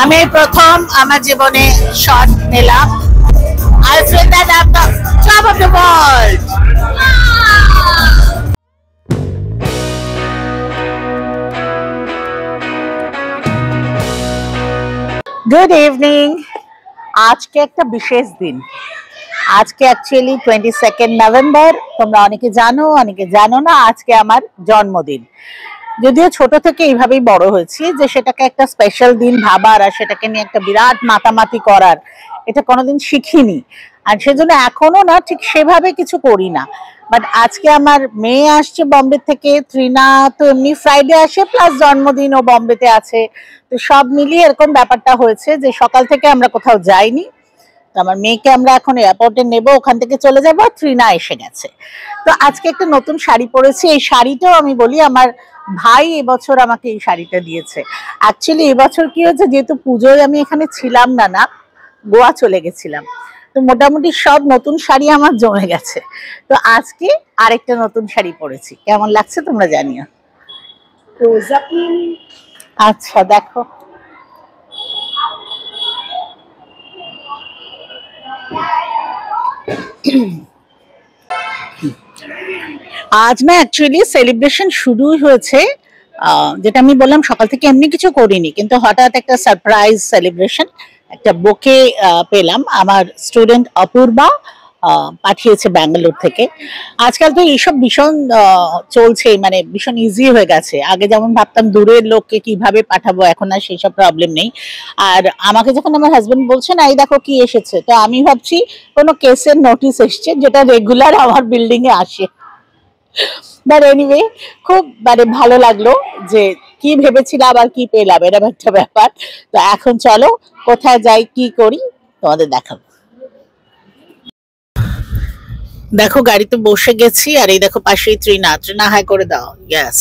আমি প্রথম আমার জীবনে শট নিলাম। I feel that I'm the top of the world. Good evening. আজকে একটা বিশেষ দিন। আজকে অ্যাকচুয়ালি 22 নভেম্বর। তোমরা অনেকে জানো, অনেকে জানো না। আজকে আমার জন্মদিন। যদিও ছোট থেকে এইভাবেই বড় হয়েছি যে সেটাকে একটা স্পেশাল দিন ভাবার আর সেটাকে নিয়ে একটা বিরাট মাতামাতি করার, এটা কোনোদিন শিখিনি। আর সেজন্য এখনো না ঠিক সেভাবে কিছু করি না। বাট আজকে আমার মেয়ে আসছে বম্বে থেকে, ত্রিনা তো এমনি ফ্রাইডে আসে, প্লাস জন্মদিন ও বম্বেতে আছে। তো সব মিলিয়ে এরকম ব্যাপারটা হয়েছে যে সকাল থেকে আমরা কোথাও যাইনি। তো আমার মেয়েকে আমরা এখন এয়ারপোর্টে নেব, ওখান থেকে চলে যাবো। ত্রিনা এসে গেছে। তো আজকে একটা নতুন শাড়ি পরেছি। এই শাড়িটাও আমি বলি আমার ভাই এবছর আমাকে এই শাড়িটা দিয়েছে। অ্যাকচুয়ালি এবছর কি হয়েছে, যেহেতু পুজোয় আমি এখানে ছিলাম না, গোয়া চলে গেছিলাম, তো মোটামুটি সব নতুন শাড়ি আমার জমে গেছে। তো আজকে আরেকটা নতুন শাড়ি পরেছি। কেমন লাগছে তোমরা জানিও। আচ্ছা দেখো, আজ না অ্যাকচুয়ালি সেলিব্রেশন শুরুই হয়েছে। যেটা আমি বললাম সকাল থেকে এমনি কিছু করিনি, কিন্তু হঠাৎ একটা সারপ্রাইজ সেলিব্রেশন, একটা বুকে পেলাম। আমার স্টুডেন্ট অপূর্বা পাঠিয়েছে ব্যাঙ্গালোর থেকে। আজকাল তো এইসব ভীষণ চলছে, মানে ভীষণ ইজি হয়ে গেছে। আগে যেমন ভাবতাম দূরের লোককে কিভাবে পাঠাবো, এখন আর সেই সব প্রবলেম নেই। আর আমাকে যখন আমার হাজবেন্ড বলছে না এই দেখো কি এসেছে, তো আমি ভাবছি কোনো কেসের নোটিশ এসছে, যেটা রেগুলার আমার বিল্ডিং এ আসে। বাট এনিওয়ে, খুব মানে ভালো লাগলো যে কি ভেবেছিলাম আর কি পেলাম, এরকম একটা ব্যাপার। তো এখন চলো কোথায় যাই কি করি তোমাদের দেখাবো। দেখো গাড়িতে বসে গেছি, আর এই দেখো পাশেই ত্রিনা হাই করে দাও। ইয়েস,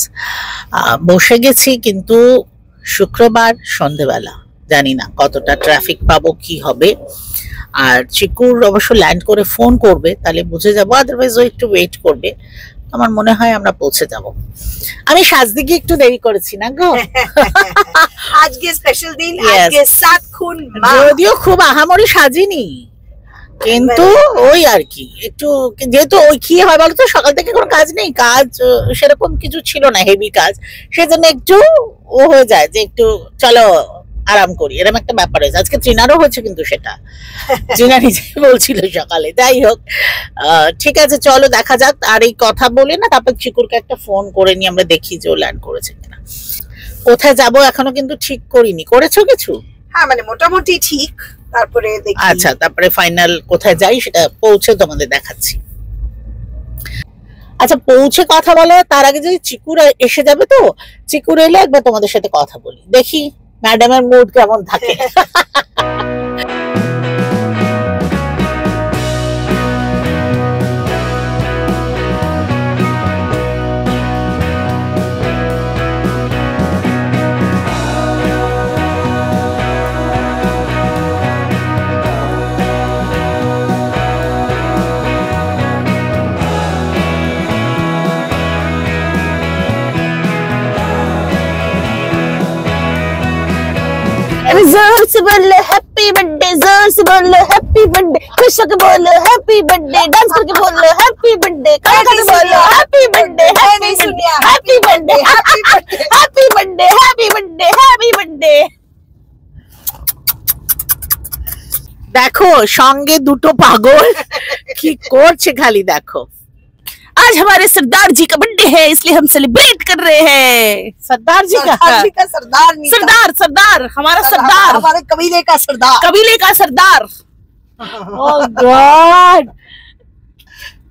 বসে গেছি, কিন্তু শুক্রবার সন্ধেবেলা, জানি না কতটা ট্রাফিক পাবো, কি হবে। আর চিকুর অবশ্য ল্যান্ড করে ফোন করবে, তাহলে বুঝে যাবো, আদারওয়াইজ ও একটু ওয়েট করবে। আমার মনে হয় আমরা পৌঁছে যাব। আমি সাজদিকে একটু দেরি করেছি না গো। আজকে স্পেশাল দিন, আজকে 7 খুন মা। যদিও খুব আহামরি সাজিনি, কিন্তু ওই আর কি একটু, যেহেতু ওই কি হয় বলতো, সকাল থেকে কোনো কাজ নেই, কাজ সেরকম কিছু ছিল না, হেভি কাজ, সেজন্য একটু ও হয়ে যায় যে একটু চলো আরাম করি, এরকম একটা ব্যাপার হয়েছে। আজকে ট্রিনারও হচ্ছে, কিন্তু সেটা ট্রিনা নিজে বলছিল সকালে। যাই হোক, ঠিক আছে চলো দেখা যাক। আর এই কথা বলে না তারপর চিকুরকে একটা ফোন করে নিয়ে আমরা দেখি যে ও ল্যান্ড করেছে কিনা। কোথায় যাব এখনো কিন্তু ঠিক করিনি। করেছো কিছু? হ্যাঁ মানে মোটামুটি ঠিক, তারপরে দেখি। আচ্ছা, তারপরে ফাইনাল কোথায় যাই সেটা পৌঁছে তোমাদের দেখাচ্ছি। আচ্ছা, পৌঁছে কথা বলো, তার আগে যদি চিকুর এসে যাবে, তো চিকুর এলে একবার তোমাদের সাথে কথা বলি, দেখি ম্যাডামের মুড কেমন থাকে। जोर से बोलो हैप्पी बर्थडे, जोर से बोलो हैप्पी बर्थडे, खुश होकर बोलो हैप्पी बर्थडे, डांस करके बोलो हैप्पी बर्थडे, करके बोलो हैप्पी बर्थडे, हैप्पी सुनिया happy birthday, happy birthday, happy birthday, happy birthday, happy birthday. দেখো সঙ্গে দুটো পাগল কি করছে খালি, দেখো। आज हमारे सरदार जी का बर्थडे है, इसलिए हम सेलिब्रेट कर रहे हैं। सरदार जी का सरदार सरदार सरदार हमारा सरदार, हमारे कबीले का सरदार, कबीले का सरदार। Oh God!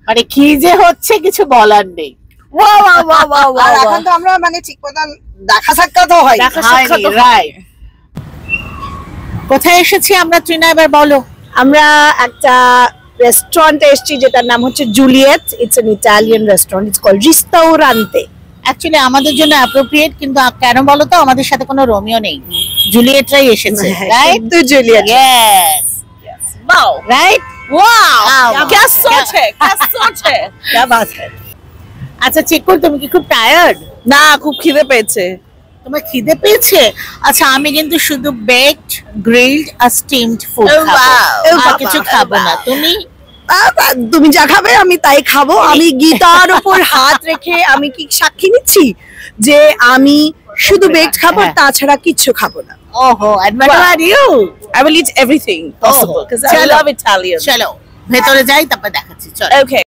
মানে কি যে হচ্ছে কিছু বলার নেই। वाह वाह वाह वाह वाह। আর এখন তো আমরা মানে ঠিক মতন দেখা সাক্ষাৎ হয়, দেখা সাক্ষাৎ রাইট। কোথায় এসেছি আমরা ত্রিনা, এবার বলো। আমরা একটা রেস্টুরেন্টে এসেছি যেটার নাম হচ্ছে Juliet. It's an Italian restaurant, it's called Ristorante. Actually আমাদের জন্য অ্যাপ্রোপ্রিয়েট, কিন্তু কেন বলো তো, আমাদের সাথে কোনো রোমিও নেই, জুলিয়েটরাই এসেছে, রাইট? তো Juliet, yes, wow right, wow, क्या सोच है, क्या सोच है, क्या बात है। আচ্ছা চিকুর, তুমি কি খুব টায়ার্ড? না, খুব খিদে পেয়েছে। তোমার খিদে পেয়েছে? আচ্ছা আমি কিন্তু শুধু বেকড, গ্রিলড আর স্টিমড ফুড Oh, খাবো, wow. Oh, আর বাবা, কিছু oh, খাবো না। wow. তুমি? তুমি যা খাবে আমি তাই খাবো। আমি গীতার উপর হাত রেখে আমি কি সাক্ষী নিচ্ছি যে আমি শুধু বেকড খাবো, হ্যাঁ। তাছাড়া কিচ্ছু খাবো না। ওহো, and what about you? I will eat everything possible because I চলো। love Italian. চলো ভেতরে যাই, তারপর দেখাচ্ছি। চলো। Okay.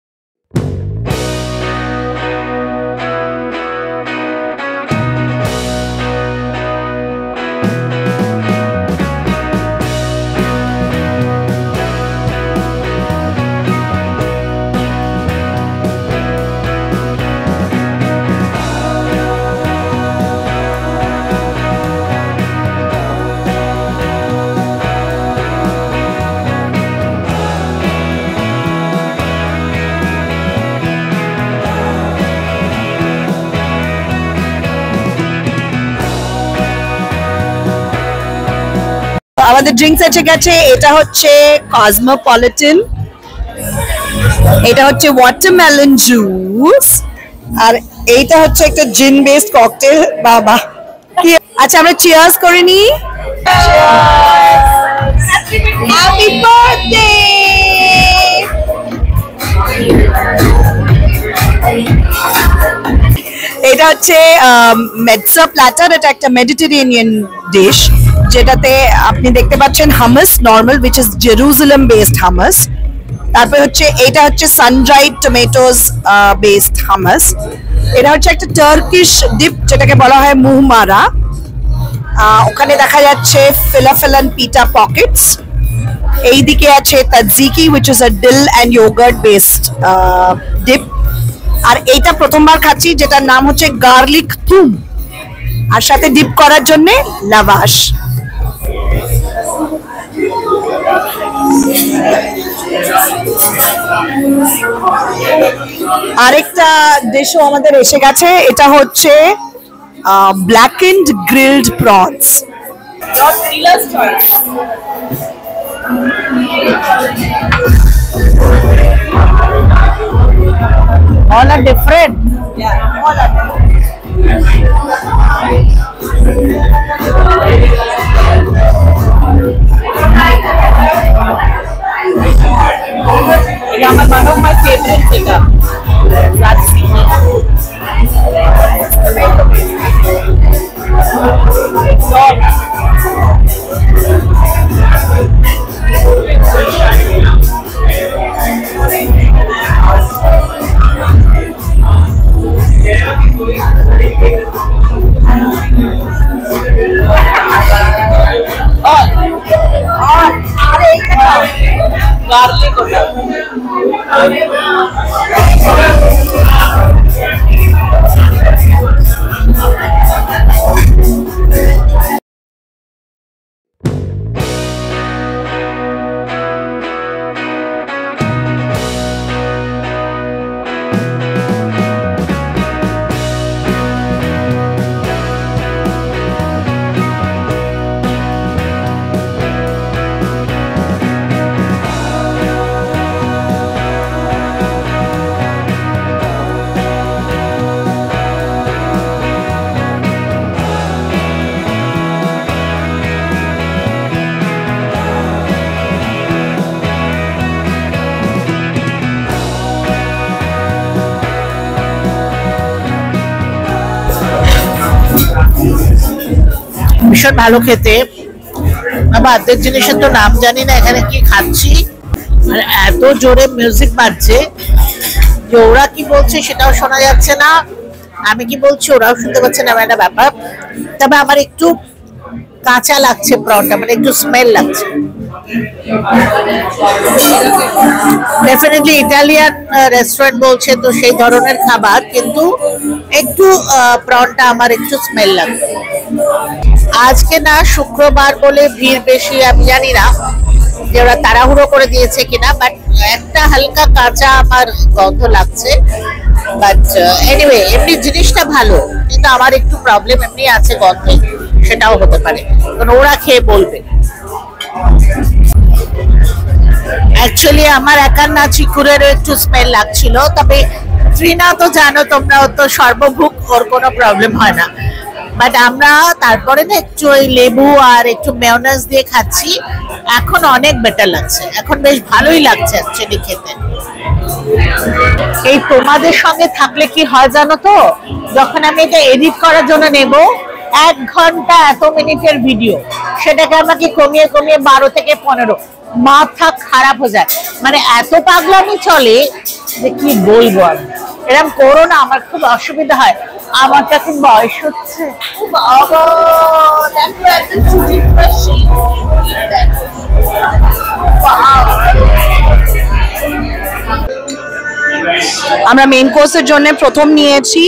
আমাদের ড্রিঙ্কস এসে গেছে। এটা হচ্ছে কসমোপলিটন, এটা হচ্ছে ওয়াটারমেলন জুস, আর এইটা হচ্ছে একটা জিন বেসড ককটেল। বাবা, আচ্ছা আমরা চিয়ার্স করে নি। Happy birthday. এটা হচ্ছে মেডসা প্ল্যাটার। এটা একটা মেডিটেরেনিয়ান ডিশ যেটাতে আপনি দেখতে পাচ্ছেন Hamas normal, which is Jerusalem based Hamas. তারপরে হচ্ছে এটা হচ্ছে সানড্রাইড টমেটোস বেসড হামাস। এটা হচ্ছে একটা টার্কিশ ডিপ যেটাকে বলা হয় মুহমারা। ওখানে দেখা যাচ্ছে ফিলাফেলান পিটা পকেটস। এইদিকে আছে তাতজিকি, which is a dill and yogurt based dip। আর এইটা প্রথমবার খাচ্ছি, যেটার নাম হচ্ছে গার্লিক থুম, আর সাথে ডিপ করার জন্য লাভাশ। আরেকটা ডিশও আমাদের এসে গেছে, এটা হচ্ছে blackened grilled prawns. All are different. Yeah, all are One of my favorite figure. Garlic ভীষণ ভালো খেতে। আমি অর্ধেক জিনিসের তো নাম জানি না, এখানে কি খাচ্ছি আর এত জোরে মিউজিক বাজছে যে ওরা কি বলছে সেটাও শোনা যাচ্ছে না, আমি কি বলছি ওরাও শুনতে পাচ্ছে না, একটা ব্যাপার। তবে আমার একটু কাঁচা লাগছে প্রনটা, মানে একটু স্মেল লাগছে। ডেফিনেটলি ইটালিয়ান রেস্টুরেন্ট বলছে তো সেই ধরনের খাবার, কিন্তু একটু প্রনটা আমার একটু স্মেল লাগছে। আজকে না শুক্রবার বলে ভিড় বেশি, আমি জানি না যে ওরা তাড়াহুড়ো করে দিয়েছে কিনা, বাট একটা হালকা কাঁচা আমার গন্ধ লাগছে। বাট এনিওয়ে এমনি জিনিসটা ভালো, কিন্তু আমার একটু প্রবলেম এমনি আছে গন্ধে, সেটাও হতে পারে, কারণ ওরা খেয়ে বলবে। অ্যাকচুয়ালি আমার একার না, চিকুরেরও একটু স্মেল লাগছিল। তবে ট্রিনা তো জানো, তোমরাও তো সর্বভুক, ওর কোনো প্রবলেম হয় না। বাট আমরা তারপরে না একটু ওই লেবু আর একটু মেয়োনেজ দিয়ে খাচ্ছি, এখন অনেক বেটার লাগছে, এখন বেশ ভালোই লাগছে অ্যাকচুয়ালি খেতে। এই তোমাদের সঙ্গে থাকলে কি হয় জানো তো, যখন আমি এটা এডিট করার জন্য নেব 1 ঘন্টা এত মিনিটের ভিডিও, সেটাকে আমাকে কমিয়ে কমিয়ে 12 থেকে 15, মাথা খারাপ হয়ে যায়, মানে এত পাগলামি চলে যে কি বলবো। আমি এরকম করো না, আমার খুব অসুবিধা হয়, আমার তো এখন বয়স হচ্ছে। আমরা মেইন কোর্সের জন্য প্রথম নিয়েছি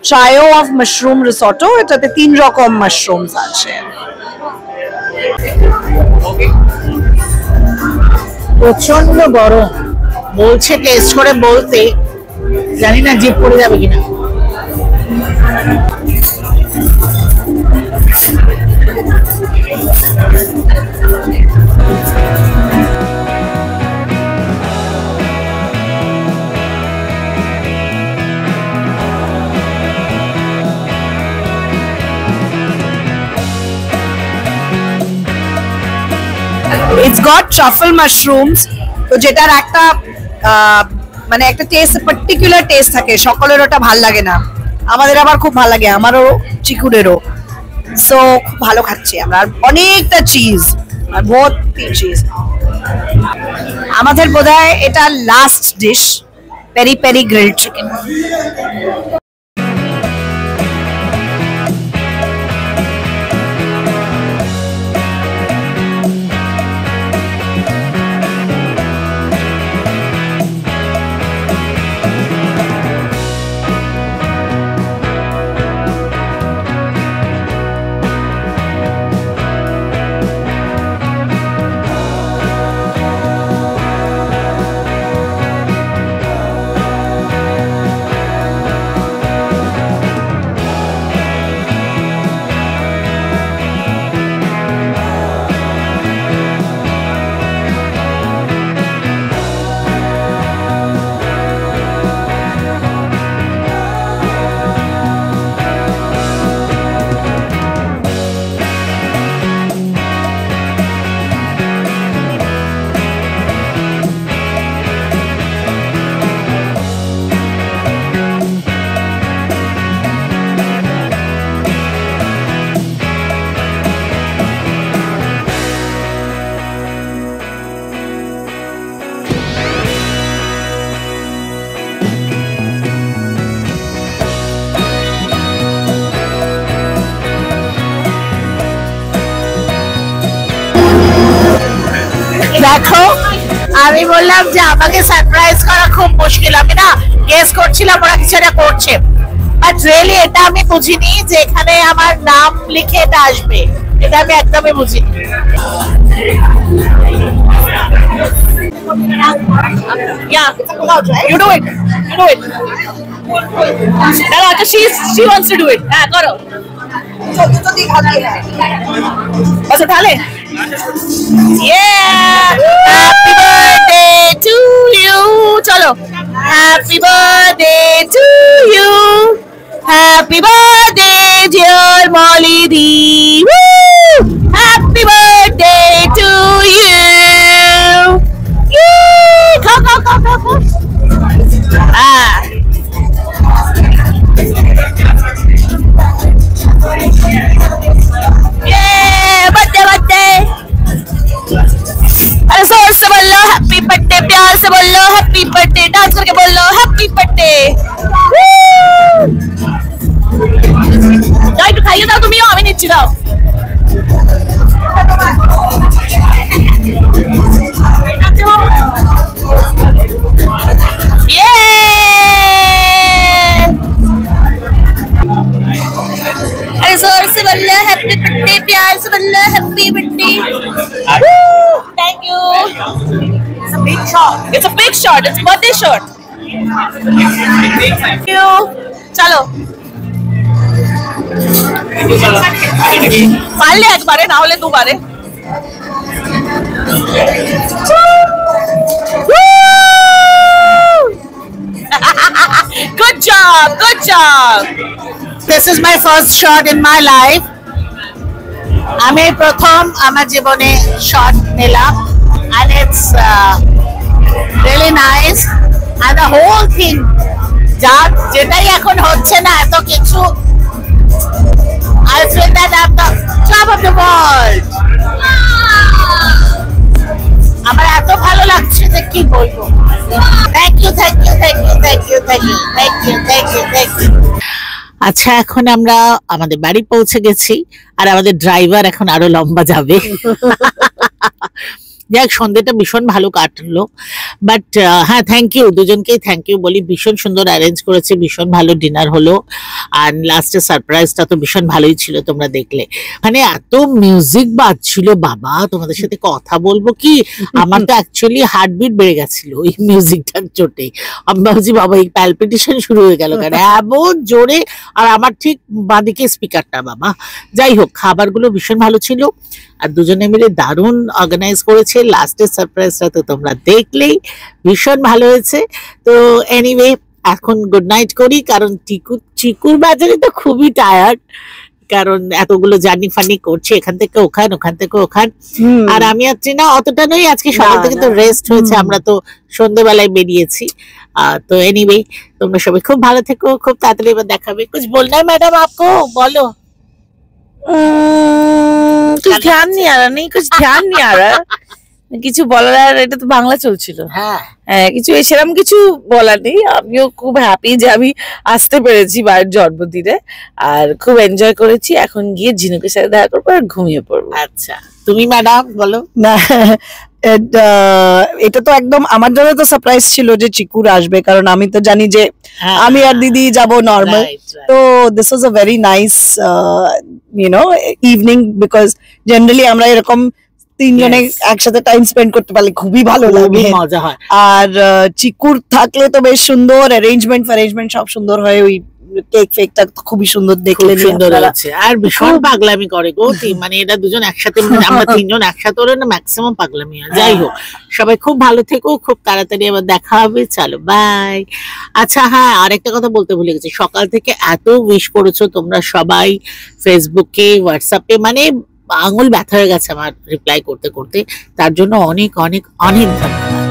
ট্রায়ো অফ মাশরুম রিসোটো, এটাতে 3 রকম মাশরুমস আছে। প্রচন্ড গরম, বলছে টেস্ট করে বলতে, জানি না জিভ পড়ে যাবে কিনা। It's got truffle mushrooms, তো যেটার একটা মানে একটা টেস্ট, পার্টিকুলার টেস্ট থাকে, সকলের ওটা ভাল লাগে না, আমাদের আবার খুব ভালো লাগে, আমারও চিকুরেরও। সো খুব ভালো খাচ্ছি আমরা, আর অনেকটা চিজ, আর ভর্তি চিজ। আমাদের বোধহয় এটা last dish, peri peri grilled chicken. দেখো, আমি বললাম যে আমাকে সারপ্রাইজ করা খুব মুশকিল, আমি না গেস করছিলাম ওরা কিছু একটা করছে, বাট রিয়েলি এটা আমি বুঝিনি যে এখানে আমার নাম লিখে এটা আসবে, এটা আমি একদমই বুঝিনি। Yeah, you do it. You do it. Now, she wants to do it. हाँ, करो. बस उठा ले. Yeah. Happy birthday to you. चलो. Happy birthday to you. Happy birthday dear Molly Dee. Woo! Happy birthday to you. Yay! Come. Ah. Yay! Birthday. अरे जोर से बोलो हैप्पी बर्थडे, प्यार से बोलो हैप्पी बर्थडे, डांस करके बोलो हैप्पी बर्थडे। যাই একটু খাইয়ে দাও তুমিও, আমি নিচ্ছি দাও। अरे जोर से बोलो हैप्पी बर्थडे, प्यार से बोलो happy birthday. Thank you. It's a big shot. It's a big shot. It's birthday shot. Thank you. चलो। पाले एक बारे ना होले दो बारे। Good job. Good job. This is my first shot in my life. আমি প্রথম আমার জীবনে শট নিলাম, and it's really nice, and the whole thing যেটাই এখন হচ্ছে না এত কিছু, I feel that I'm the top of the world. আমার এত ভালো লাগছে যে কি বলবো। Thank you thank you thank you thank you thank you thank you thank you thank you. আচ্ছা, এখন আমরা আমাদের বাড়ি পৌঁছে গেছি, আর আমাদের ড্রাইভার এখন আরো লম্বা যাবে। যাক, সন্ধ্যেটা ভীষণ ভালো কাটলো, বাট হ্যাঁ, থ্যাংক ইউ দুজনকেই থ্যাংক ইউ বলি। ভীষণ সুন্দর অ্যারেঞ্জ করেছে, ভীষণ ভালো ডিনার হলো, আর লাস্টের সারপ্রাইজটা তো ভীষণ ভালোই ছিল, তোমরা দেখলে। মানে এত মিউজিক বাজছিল বাবা, তোমাদের সাথে কথা বলবো কি, আমার তো অ্যাকচুয়ালি হার্টবিট বেড়ে গেছিল ওই মিউজিকটার চোটে। আমি ভাবছি বাবা এই প্যালপিটেশন শুরু হয়ে গেল কেন এমন জোরে, আর আমার ঠিক বাঁদিকে স্পিকারটা বাবা। যাই হোক, খাবারগুলো ভীষণ ভালো ছিল, আর দুজনে মিলে দারুণ অর্গানাইজ করেছে। লাস্টের সারপ্রাইজটা তো তোমরা দেখলেই, ভীষণ ভালো হয়েছে। তো এনিওয়ে, এখন গুড নাইট করি, কারণ চিকুর বাজারে তো খুবই টায়ার্ড, কারণ এতগুলো জার্নি ফানি করছে, এখান থেকে ওখান, ওখান থেকে ওখান। আর আমি আছি না অতটা নই, আজকে সকাল থেকে তো রেস্ট হয়েছে, আমরা তো সন্ধ্যেবেলায় বেরিয়েছি। তো এনিওয়ে, তোমরা সবাই খুব ভালো থেকো, খুব তাড়াতাড়ি এবার দেখাবে। कुछ बोलना है मैडम आपको? बोलो। कुछ ध्यान नहीं आ रहा, नहीं कुछ ध्यान नहीं आ रहा কিছু বলার, এটা তো বাংলা চলছিল। হ্যাঁ, কিছু সেরকম কিছু বলার নেই। আমিও খুব হ্যাপি যে আমি আসতে পেরেছি মায়ের জন্মদিনে, আর খুব এনজয় করেছি। এখন গিয়ে ঝিনুকের সাথে দেখা করবো আর ঘুমিয়ে পড়বো। আচ্ছা, তুমি ম্যাডাম বলো না। এটা তো একদম আমার জন্য তো সারপ্রাইজ ছিল যে চিকুর আসবে, কারণ আমি তো জানি যে আমি আর দিদি যাব নর্মাল। তো this was a very nice evening, because generally আমরা এরকম তিনজনে একসাথে টাইম স্পেন্ড করতে পারলে খুবই ভালো লাগে, মজা হয়। আর চিকুর থাকলে তো বেশ সুন্দর অ্যারেঞ্জমেন্ট সব সুন্দর হয়। ওই কেক ফেকটা খুবই সুন্দর, দেখলে সুন্দর আছে, আর ভীষণ পাগলামি করে গো। মানে এরা দুজন একসাথে, আমরা তিনজন একসাথে হলে না ম্যাক্সিমাম পাগলামি হয়। যাই হোক, সবাই খুব ভালো থেকো, খুব তাড়াতাড়ি আবার দেখা হবে, চলো বাই। আচ্ছা হ্যাঁ, আরেকটা কথা বলতে ভুলে গেছি, সকাল থেকে এত উইশ করেছো তোমরা সবাই, ফেসবুকে, হোয়াটসঅ্যাপে, মানে আঙুল ব্যথা হয়ে গেছে আমার রিপ্লাই করতে করতে, তার জন্য অনেক অনেক অনেক ধন্যবাদ।